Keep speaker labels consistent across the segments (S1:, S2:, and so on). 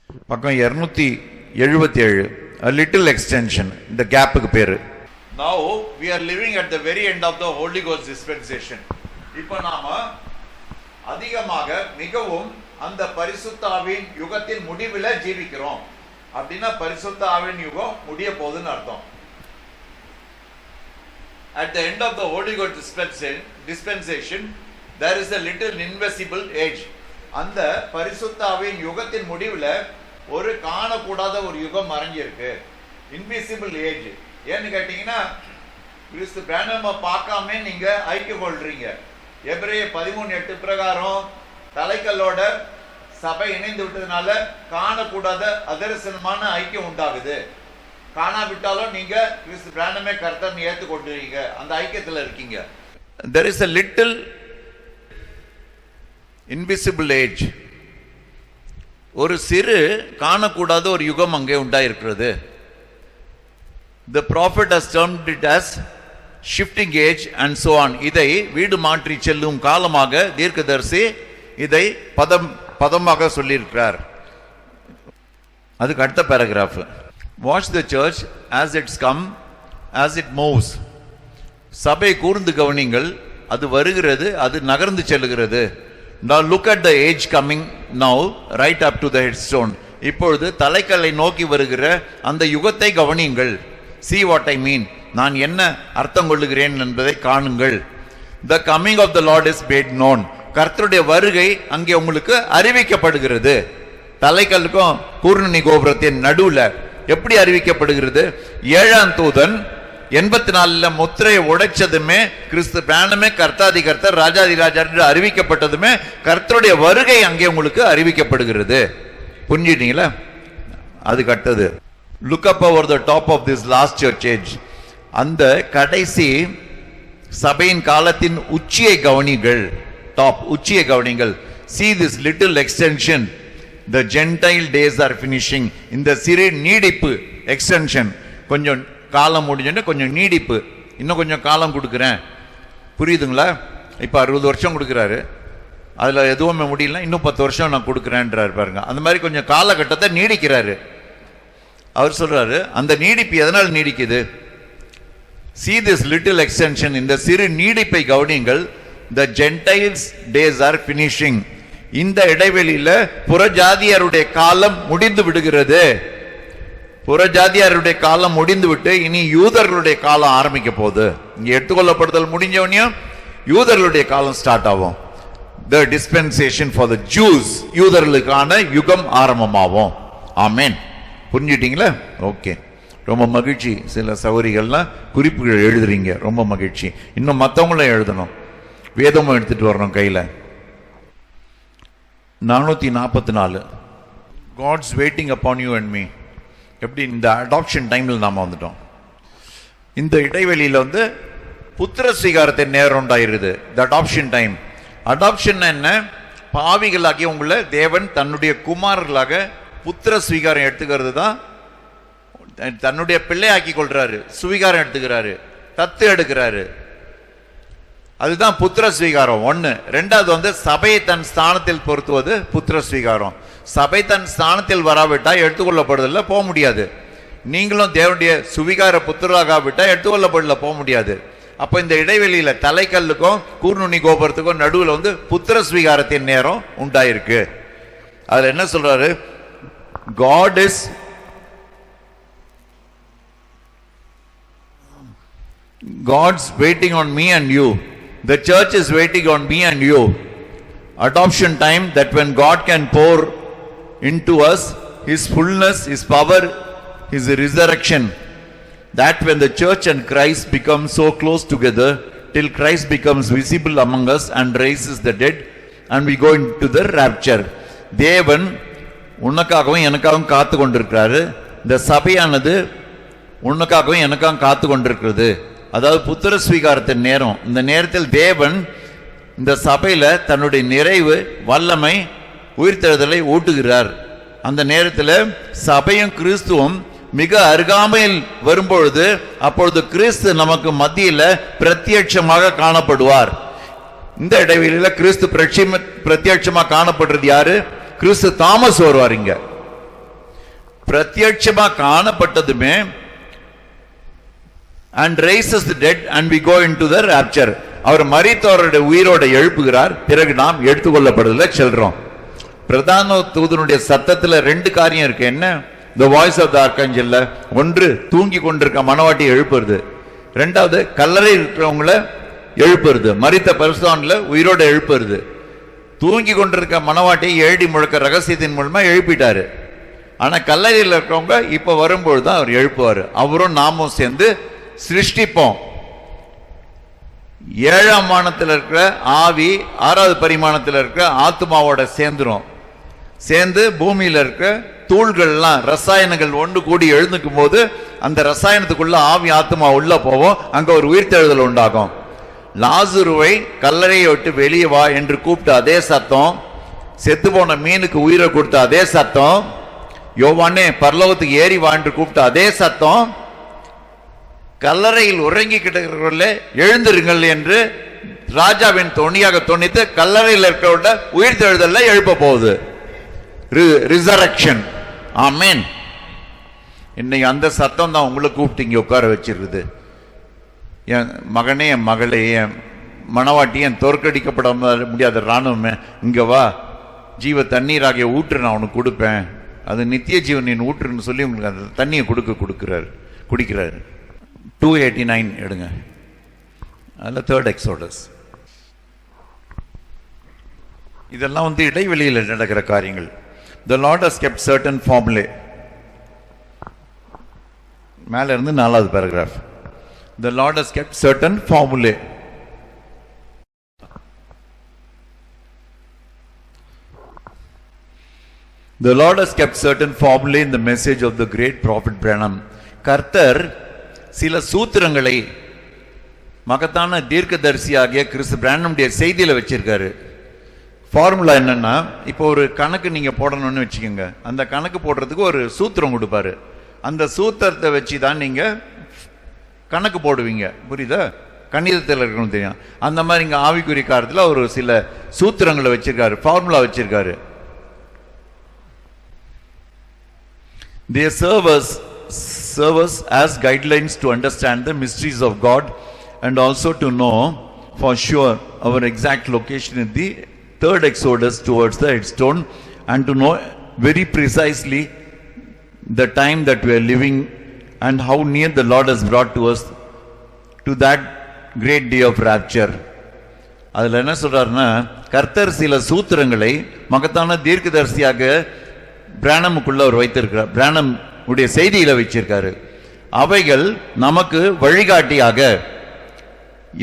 S1: பக்கம் 277, a little extension, இந்த கேப்புக்கு பேரு. Now we are living at the very end of the Holy Ghost dispensation. இப்போ நாம அதிகமாக மிகவும் அந்த பரிசுத்த ஆவியின் யுகத்தின் முடிவில் ஜீவிக்கிறோம். அப்படின்னா பரிசுத்த ஆவியின் யுகம் முடிய போகுதுன்னு அர்த்தம். At the end of the Holy Ghost dispensation, there is a little invisible age. அந்த பரிசுத்த ஆவியின் யுகத்தின் முடிவில் ஒரு காணக்கூடாத ஒரு யுகம் மறைஞ்சிருக்கு, இன்விசிபிள் ஏஜ். ஏன்னு கேட்டீங்கன்னா கிறிஸ்து பிரானம பார்க்காம நீங்க ஐக்கியம் கொள்றீங்க. எபிரேயர் 13:8 பிரகாரம் தலைக்கல்லோட சபை இணைந்து விட்டதுனால காணக்கூடாத அதர்சனமான ஐக்கியம் உண்டாகுது. காணாவிட்டாலும் நீங்க கிறிஸ்து பிரானமே கர்த்தர்னு ஏற்றுக்கொண்டுறீங்க, அந்த ஐக்கியத்தில் இருக்கீங்க. There is a little invisible age. ஒரு சிறு காணக்கூடாத ஒரு யுகம் அங்கே உண்டாயிருக்கிறது. The prophet has termed it as shifting age and so on. இதை வீடு மாற்றி செல்லும் காலமாக தீர்க்கதரிசி இதை பதமாக சொல்லியிருக்கிறார். அதுக்கு அடுத்த paragraph, watch the church as it's come, as it moves. சபை கூர்ந்து கவனிங்கள், அது வருகிறது, அது நகர்ந்து செல்கிறது. Now look at the age coming now right up to the headstone. இப்பொழுது தலைக்கல்லை நோக்கி வருகிற அந்த யுகத்தை கவனியுங்கள். See what I mean. நான் என்ன அர்த்தம் கொள்ளுகிறேன் என்பதை காணுங்கள். The coming of the Lord is made known. கர்த்தருடைய வருகை அங்கே உங்களுக்கு அறிவிக்கப்படுகிறது. தலைக்கல்லுக்கும் கூர்நுனி கோபுரத்தின் நடுவுல எப்படி அறிவிக்கப்படுகிறது? 7ஆம் தூதன் 84 முத்திரையை உடைச்சதுமே கிறிஸ்து பிரானமே கர்த்தாதி கர்த்தர் ராஜாதி ராஜா என்று அறிவிக்கப்பட்டதுமே கர்த்தருடைய வருகை அங்கே உங்களுக்கு அறிவிக்கப்படுகிறது. புரிஞ்சுட்டீங்களா? அது கட்டது. Look up over the top of this last church age. அந்த கடைசி சபையின் காலத்தின் உச்சியை கவனிங்கள். டாப் உச்சியை கவனிங்கள். See this little extension. The Gentile days are finishing. இந்த சிறு நீடிப்பு, எக்ஸ்டென்ஷன், கொஞ்சம் காலம் முடிஞ்சோன்னு கொஞ்சம் நீடிப்பு, இன்னும் கொஞ்சம் காலம் கொடுக்குறேன். புரியுதுங்களா? இப்போ 60 வருஷம் கொடுக்குறாரு, அதில் எதுவுமே முடியல, இன்னும் 10 வருஷம் நான் கொடுக்குறேன்றாரு பாருங்க. அந்த மாதிரி கொஞ்சம் காலகட்டத்தை நீடிக்கிறாரு. அவர் சொல்றாரு அந்த நீடிப்பு எதனால் நீடிக்குது? See this little extension. இந்த சிறு நீடிப்பை கவனிங்கள். The Gentiles days are finishing. இந்த இடைவெளியில புறஜாதியாருடைய காலம் முடிந்து விடுகிறது. புறஜாதியாருடைய காலம் முடிந்து விட்டு இனி யூதர்களுடைய காலம் ஆரம்பிக்க போகுது. இங்க எடுத்துக்கொள்ளப்படுதல் முடிஞ்சவனையும் யூதர்களுடைய காலம் ஸ்டார்ட் ஆகும். The dispensation for the Jews. யூதர்களுக்கான யுகம் ஆரம்பமாகும். ஆமென். புரிஞ்சுட்டீங்களா? ஓகே, ரொம்ப மகிழ்ச்சி. சில சௌகரியங்கள்லாம் குறிப்புகள் எழுதுறீங்க, ரொம்ப மகிழ்ச்சி. இன்னும் மற்றவங்களும் எழுதணும், வேதமும் எடுத்துட்டு வரணும் கையில். 444 God's waiting upon you and me. எப்படி இந்த அடாப்ஷன் டைமில் நாம் வந்துட்டோம். இந்த இடைவெளியில் புத்திர ஸ்வீகாரத்தின் நேரம் உண்டாயிருது. த அடாப்ஷன் டைம். அடாப்ஷன் என்ன? பாவிகளாகி உங்களை தேவன் தன்னுடைய குமாரர்களாக புத்திர ஸ்வீகாரம் எடுத்துக்கிறது தான். தன்னுடைய பிள்ளையாக்கி கொள்றாரு, ஸ்வீகாரம் எடுத்துக்கிறாரு, தத்து எடுக்கிறாரு. அதுதான் புத்திர ஸ்வீகாரம். 1. 2வது சபையை தன் ஸ்தானத்தில் பொருத்துவது புத்திர ஸ்வீகாரம். சபை தன் ஸ்தானத்தில் வராவிட்டா எடுத்துக்கொள்ளப்படுதல்ல போக முடியாது. நீங்களும் தேவனுடைய சுவிகார புத்திராகாவிட்டா எடுத்துக்கொள்ளப்படல போக முடியாது. அப்ப இந்த இடைவெளியில தலைக்கல்லுக்கும் கூர்நுனி கோபுரத்துக்கும் நடுவில் புத்திர ஸ்வீகாரத்தின் நேரம் உண்டாயிருக்கு. அதுல என்ன சொல்றாரு? God's waiting on me and you. The church is waiting on me and you. Adoption time, that when God can pour into us His fullness, His power, His resurrection. That when the church and Christ become so close together till Christ becomes visible among us and raises the dead and we go into the rapture. தேவன் உனக்காகவும் எனக்காகவும் காத்து கொண்டிருக்கிறாரு. இந்த சபையானது உனக்காகவும் எனக்காகவும் காத்து கொண்டிருக்கிறது. அதாவது புத்திர ஸ்வீகாரத்தின் நேரம். இந்த நேரத்தில் தேவன் இந்த சபையில தன்னுடைய நிறைவு, வல்லமை, உயிர்த்தெழுதலை ஊட்டுகிறார். அந்த நேரத்தில் சபையும் கிறிஸ்துவும் மிக அருகாமையில் வரும்பொழுது அப்பொழுது கிறிஸ்து நமக்கு மத்தியில பிரத்யட்சமாக காணப்படுவார். இந்த இடைவெளியில கிறிஸ்து பிரத்யட்சமாக காணப்படுறது யாரு? கிறிஸ்து தாமஸ் வருவார். இங்க பிரத்யட்சமா காணப்பட்டதுமே and raises the dead and we go into the rapture. அவர் மரித்தோருடைய உயிரோட எழுப்புகிறார், பிறகு நாம் எடுத்துக்கொள்ளப்படுதல செல்றோம். பிரதான தூதனுடைய சத்தத்துல ரெண்டு காரியம் இருக்கு. என்ன? the voice of the archangel. ஒன்று தூங்கி கொண்டிருக்க மனவாட்டியை எழுப்புறது, ரெண்டாவது கல்லறை இருக்கிறவங்கள எழுப்புறது, மரித்த பரிசுத்தவான்ல உயிரோட எழுப்புறது. தூங்கி கொண்டிருக்க மனவாட்டியை ஏழடி முழக்க ரகசியத்தின் மூலமா எழுப்பிட்டாரு. ஆனா கல்லறையில் இருக்கிறவங்க இப்ப வரும்பொழுது தான் அவர் எழுப்புவார். அவரும் நாமும் சேர்ந்து சிருஷ்டிப்போம். ஏழாம் வானத்தில் இருக்கிற ஆவி ஆறாவது பரிமாணத்தில் இருக்கிற ஆத்மாவோட சேர்ந்து பூமியில இருக்கிற தூள்கள்லாம் ரசாயனங்கள் ஒன்று கூடி எழுந்துக்கும் போது அந்த ரசாயனத்துக்குள்ள ஆவி ஆத்மா உள்ள போவோம். அங்க ஒரு உயிர்த்தெழுதல் உண்டாகும். லாசுருவை கல்லறையை விட்டு வெளியே வா என்று கூப்பிட்ட அதே சத்தம், செத்து போன மீனுக்கு உயிரை கொடுத்த அதே சத்தம், யோவானே பரலோகத்துக்கு ஏறி வா என்று கூப்பிட்ட அதே சத்தம், கல்லறையில் உறங்கி கிடக்கிறவர்களே எழுந்திருங்கள் என்று ராஜாவின் தொனியாக தொனித்து கல்லறையில் இருக்கிறவங்க உயிர்த்தெழுதல்ல எழுப்ப போகுது. ரிசரக்ஷன். ஆமென். இன்னைக்கு அந்த சத்தம் தான் உங்களை கூப்பிட்டு இங்க உட்கார வச்சிருக்குது. என் மகனே, என் மகளே, என் மனவாட்டி, என் தோற்கடிக்கப்பட முடியாத இராணுவமே, இங்க வா, ஜீவ தண்ணீராகிய ஊற்று நான் உனக்கு கொடுப்பேன், அது நித்திய ஜீவனின் ஊற்றுன்னு சொல்லி உங்களுக்கு அந்த தண்ணியை குடிக்கிறாரு. 289 எடுங்க. அதில் தேர்ட் எக்ஸோடஸ். இதெல்லாம் இடைவெளியில் நடக்கிற காரியங்கள். The Lord has kept certain formulae. மேல இருந்து 4வது paragraph. The Lord has kept certain formulae. The Lord has kept certain formulae in the message of the great prophet Branham. கர்த்தர் சில சூத்திரங்களை மகத்தான தீர்க்கதரிசியாகிய கிறிஸ்து பிரானமுடைய செய்தியில வச்சிருக்காரு. ஃபார்முலா என்னன்னா, இப்போ ஒரு கணக்கு நீங்க போடணும்னு வச்சுக்கோங்க. அந்த கணக்கு போடுறதுக்கு ஒரு சூத்திரம் கொடுப்பாரு. அந்த சூத்திரத்தை வச்சு தான் நீங்க கணக்கு போடுவீங்க. புரியுதா? கணிதத்தில் இருக்கணும் தெரியும். அந்த மாதிரி இங்க ஆவிக்குரிய காரியத்தில் ஒரு சில சூத்திரங்களை வச்சிருக்காரு, ஃபார்முலா வச்சிருக்காரு. They serve us as guidelines to understand the mysteries of God and also to know for sure our exact location in the third exodus towards the headstone, and to know very precisely the time that we are living and how near the Lord has brought to us to that great day of rapture. அதில் என்ன சொல்றாருன்னா, கர்த்தர் சில சூத்திரங்களை மகத்தான தீர்க்கதரிசியாக பிரானமுக்குள்ள அவர் வைத்திருக்கிறார், பிரானம் உடைய செய்தியில வச்சிருக்காரு. அவைகள் நமக்கு வழிகாட்டியாக,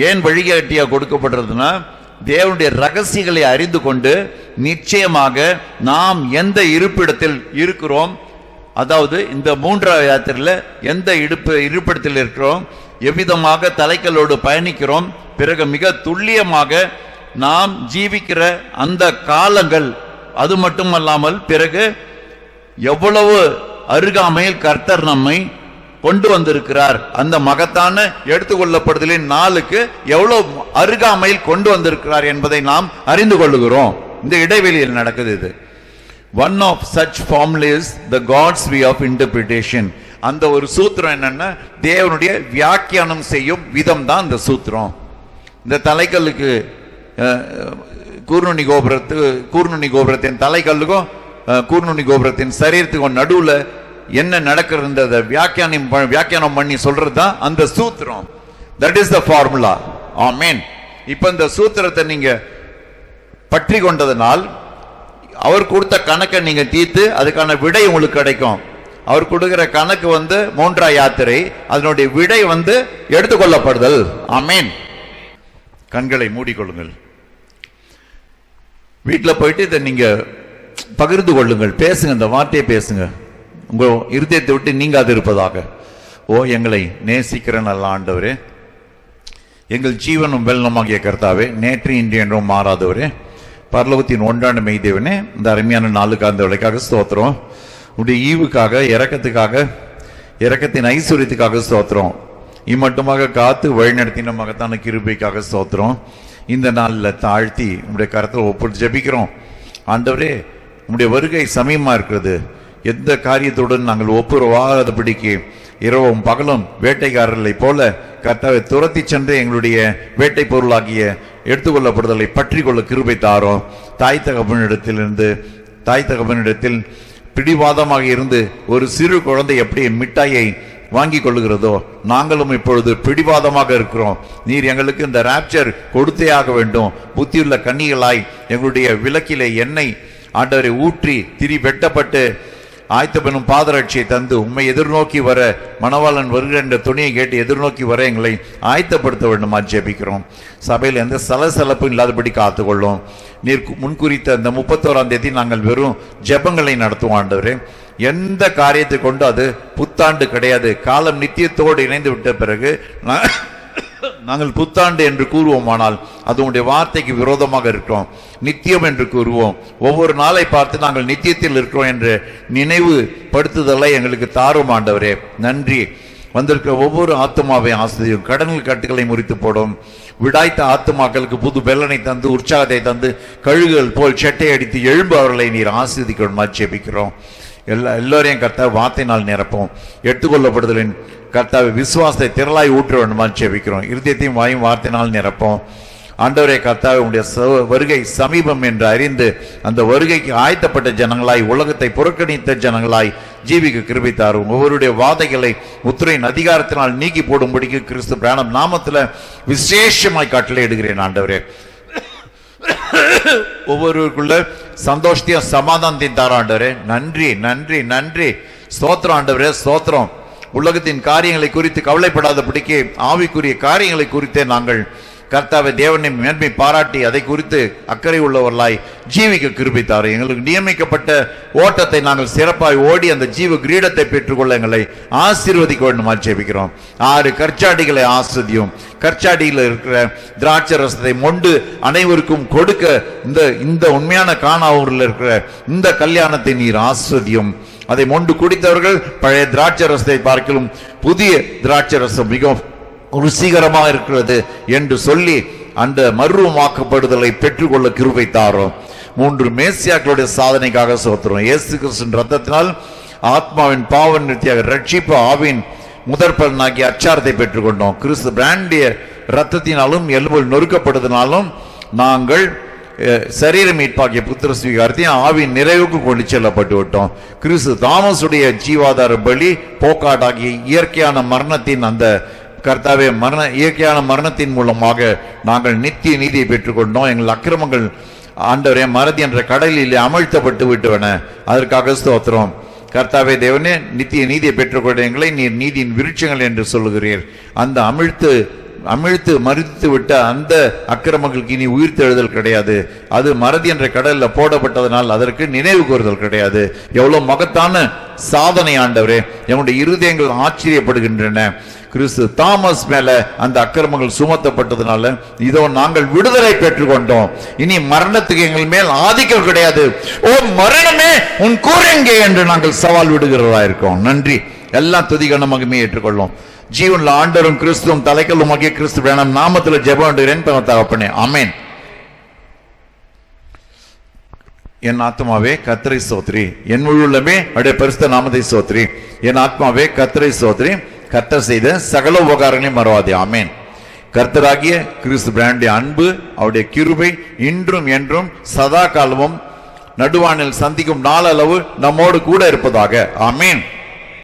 S1: ஏன் வழிகாட்டியாக கொடுக்கப்படுறதுன்னா, தேவனுடைய ரகசியங்களை அறிந்து கொண்டு நிச்சயமாக நாம் எந்த இருப்பிடத்தில் இருக்கிறோம், அதாவது இந்த 3வது யாத்திரையில் எந்த இருப்பிடத்தில் இருக்கிறோம், எவ்விதமாக தலைக்கலோடு பயணிக்கிறோம், பிறகு மிக துல்லியமாக நாம் ஜீவிக்கிற அந்த காலங்கள், அது மட்டுமல்லாமல் பிறகு எவ்வளவு அருகாமையில் கர்த்தர் நம்மை கொண்டு வந்திருக்கிறார், அந்த மகத்தான எடுத்துக்கொள்ளப்படுதலின் நாளுக்கு எவ்வளவு அருகாமையில் கொண்டு வந்திருக்கிறார் என்பதை நாம் அறிந்து கொள்ளுகிறோம். இந்த இடைவெளியில் நடக்குது இது. One of such formulas the God's way of interpretation. அந்த ஒரு சூத்திரம் என்னன்னா, தேவனுடைய வியாக்கியானம் செய்யும் விதம் தான் இந்த சூத்திரம். இந்த தலைக்கல்லுக்கு கூர்நுனி கோபுரத்தின் தலைக்கல்லுக்கும் கூர்நுனி கோபுரத்தின் சரீரத்துக்கும் நடுவுல என்ன நடக்கிறத வியாக்கியானம் பண்ணி சொல்றது தான் அந்த சூத்திரம். That is the formula. Amen. இப்ப இந்த சூத்திரத்தை நீங்க பற்றி கொண்டதனால் அவர் கொடுத்த கணக்கை நீங்க தீர்த்து அதுக்கான விடை உங்களுக்கு கிடைக்கும். அவர் கொடுக்கிற கணக்கு 3வது யாத்திரை, அதனுடைய விடை எடுத்துக்கொள்ளப்படுதல். ஆமென். கண்களை மூடிக்கொள்ளுங்கள். வீட்டில் போயிட்டு இதை நீங்க பகிர்ந்து கொள்ளுங்கள், பேசுங்க, இந்த வார்த்தையை பேசுங்க, உங்க இருதயத்தை விட்டு நீங்காது இருப்பதாக. ஓ எங்களை நேசிக்கிற நல்ல ஆண்டவரே, எங்கள் ஜீவனும் வெள்ளமாகிய கர்த்தாவே, நேற்று இன்று என்றும் மாறாதவரே, பரலோகத்தின் ஒன்றான மெய்தேவனே, இந்த அருமையான நாளுக்காக அந்த விலைக்காக ஸ்தோத்திரம். உடைய ஈவுக்காக, இரக்கத்தின் ஐஸ்வர்யத்துக்காக ஸ்தோத்திரம். இம்மட்டுமாக காத்து வழிநடத்தின மகத்தான கிருபைக்காக ஸ்தோத்திரம். இந்த நாளில் தாழ்த்தி உங்களுடைய கரத்தில் ஒப்பு ஜெபிக்கிறோம். ஆண்டவரே, உங்களுடைய வருகை சமயமா இருக்கிறது. எந்த காரியத்துடன் நாங்கள் ஒப்புரவாகாதபடிக்கு இரவும் பகலும் வேட்டைக்காரர்களை போல கர்த்தாவை துரத்தி சென்று எங்களுடைய வேட்டை பொருளாகிய எடுத்துக்கொள்ளப்படுதலை பற்றி கொள்ள கிருபை தாரோம். தாய் தகப்பனிடத்தில் பிடிவாதமாக இருந்து ஒரு சிறு குழந்தை எப்படி மிட்டாயை வாங்கி கொள்ளுகிறதோ நாங்களும் இப்பொழுது பிடிவாதமாக இருக்கிறோம். நீர் எங்களுக்கு இந்த ராப்சர் கொடுத்தே ஆக வேண்டும். புத்தியுள்ள கன்னிகளாய் எங்களுடைய விளக்கிலே எண்ணெய் ஆண்டவரை ஊற்றி திரி வெட்டப்பட்டு ஆயத்தப்பெனும் பாதரட்சியை தந்து உம்மை எதிர்நோக்கி வர மணவாளன் வருகிற என்ற துணியை கேட்டு எதிர்நோக்கி வர எங்களை ஆயத்தப்படுத்த வேண்டுமா ஜெபிக்கிறோம். சபையில் எந்த சலசலப்பும் இல்லாதபடி காத்துக்கொள்ளும். நீர் முன்குறித்த அந்த 31ஆம் தேதி நாங்கள் வெறும் ஜெபங்களை நடத்துவோம் ஆண்டவரே. எந்த காரியத்தை கொண்டு அது புத்தாண்டு கிடையாது. காலம் நித்தியத்தோடு இணைந்து விட்ட பிறகு நாங்கள் புத்தாண்டு என்று கூறுவோமானால் அது உங்களுடைய வார்த்தைக்கு விரோதமாக இருக்கிறோம். நித்தியம் என்று கூறுவோம். ஒவ்வொரு நாளை பார்த்து நாங்கள் நித்தியத்தில் இருக்கிறோம் என்று நினைவு படுத்துதலை எங்களுக்கு தாரும் ஆண்டவரே. நன்றி. வந்திருக்கிற ஒவ்வொரு ஆத்துமாவை ஆசிரியும் கடனில் கட்டுகளை முறித்து போடும். விடாய்த்த ஆத்துமாக்களுக்கு புது பெல்லனை தந்து உற்சாகத்தை தந்து கழுகுகள் போல் செட்டை அடித்து எழும்பு அவர்களை நீர் ஆசீர்வதிக்கணுமா ஜெபிக்கிறோம். எல்லோரையும் கர்த்தா வார்த்தையினால் நிரப்போம். எடுத்துக்கொள்ளப்படுதலின் கர்த்தாவை விசுவாசத்தை திரளாய் ஊற்ற வேண்டுமா ஜெபிக்கிறோம். இருதயத்தையும் வாயும் வார்த்தையினால் நிரப்போம். ஆண்டவரே கர்த்தாவே, உடைய வருகை சமீபம் என்று அறிந்து அந்த வருகைக்கு ஆயத்தப்பட்ட ஜனங்களாய் உலகத்தை புறக்கணித்த ஜனங்களாய் ஜீவிக்க கிருபை தாரும். ஒவ்வொருடைய வாதைகளை முத்திரையின் அதிகாரத்தினால் நீக்கி போடும்படிக்கு கிறிஸ்து பிராணம் நாமத்தில் விசேஷமாய் கட்டளையிடுகிறேன் ஆண்டவரே. ஒவ்வொருவருக்குள்ள சந்தோஷத்தையும் சமாதானத்தையும் தார ஆண்டவரே. நன்றி நன்றி நன்றி. ஸ்தோத்திரம் ஆண்டவரே, ஸ்தோத்திரம். உலகத்தின் காரியங்களை குறித்து கவலைப்படாதபடிக்கு ஆவிக்குரிய காரியங்களை குறித்தே நாங்கள் கர்த்தாவை தேவனை மேன்மை பாராட்டி அதை குறித்து அக்கறை உள்ளவர்களாய் ஜீவிக்க கிருபை தாரும். எங்களுக்கு நியமிக்கப்பட்ட ஓட்டத்தை நாங்கள் சிறப்பாய் ஓடி அந்த ஜீவ கிரீடத்தை பெற்றுக்கொள்ள எங்களை ஆசீர்வதிக்க வேண்டுமா ஜெபிக்கிறோம். 6 கற்சாடிகளை ஆஸ்வதியும். கற்சாடியில் இருக்கிற திராட்சை ரசத்தை மொண்டு அனைவருக்கும் கொடுக்க இந்த உண்மையான காணாவூரில் இருக்கிற இந்த கல்யாணத்தை நீர் ஆஸ்வதியும். அதை மொண்டு குடித்தவர்கள் பழைய திராட்சை ரசத்தை பார்க்கலும் புதிய திராட்சை ரசம் மிகவும் ருசிகரமாக இருக்கிறது என்று சொல்லி அந்த மறுரூபமாக்கப்படுதலை பெற்றுக்கொள்ள கிருபை தாரோம். 3 மேசியாக்களுடைய சாதனைக்காக சோத்திரம். இயேசு கிறிஸ்துவின் ரத்தத்தினால் ஆத்மாவின் பாவ நிவர்த்தியாக ரட்சிப்பு ஆவின் முதற்பலனாகிய அச்சாரத்தை பெற்றுக்கொண்டோம். கிறிஸ்து பிராண்டிய ரத்தத்தினாலும் எலும்புகள் நொறுக்கப்படுவதனாலும் நாங்கள் சரீர மீட்பாகிய புத்திர ஸ்வீகாரத்தையும் ஆவின் நிறைவுக்கு கொண்டு செல்லப்பட்டு விட்டோம். கிறிஸ்து தாமசுடைய ஜீவாதார பலி போக்காடாகிய இயற்கையான மரணத்தின் அந்த கர்த்தாவே இயற்கையான மரணத்தின் மூலமாக நாங்கள் நித்திய நீதியை பெற்றுக்கொண்டோம். எங்கள் அக்கிரமங்கள் ஆண்டவரே மறதி என்ற கடலில் அமிழ்த்தப்பட்டு விட்டுவன. அதற்காக ஸ்தோத்திரம். கர்த்தாவே தேவனே, நித்திய நீதியை பெற்றுக்கொண்ட எங்களை நீர் நீதியின் விருட்சங்கள் என்று சொல்லுகிறீர். அந்த அமிழ்த்து மறித்து விட்ட அந்த அக்கிரமங்களுக்கு இனி உயிர்த்தெழுதல் கிடையாது. அது மறதி என்ற கடலில் போடப்பட்டதனால் அதற்கு நினைவு கூறுதல் கிடையாது. எவ்வளவு மகத்தான சாதனை ஆண்டவரே. என்னுடைய இருதயங்கள் ஆச்சரியப்படுகின்றன. கிறிஸ்து தாமஸ் மேல அந்த அக்கிரமங்கள் சுமத்தப்பட்டதுனால இதோ நாங்கள் விடுதலை பெற்றுக்கொண்டோம். இனி மரணத்துக்கு எங்கள் மேல் ஆதிக்கம் கிடையாது. ஓ மரணமே உன் கூரெங்கே என்று நாங்கள் சவால் விடுகிறதா இருக்கோம். நன்றி. எல்லாம் துதிகன மகிமையை ஏற்றுக்கொள்ளும். ஜீவன்ல ஆண்டவரும் கிறிஸ்துவும் தலைக்கல்லும் ஆகிய கிறிஸ்து வேணும் நாமத்தில் ஜெபம் வேண்டுகிறேன் தகப்பனே. ஆமென். என் ஆத்மாவே கர்த்தரை ஸ்தோத்திரி, என் முழுவதுமே அவருடைய பரிசுத்த நாமத்தை ஸ்தோத்திரி. என் ஆத்மாவே கர்த்தரை ஸ்தோத்திரி, கர்த்தர் செய்த சகல உபகாரங்களையும் மறவாதே. ஆமென். கர்த்தராகிய கிறிஸ்து பிராண்டிய அன்பு அவருடைய கிருபை இன்றும் என்றும் சதா காலமும் நடுவானில் சந்திக்கும் நாளளவு நம்மோடு கூட இருப்பதாக. ஆமென்.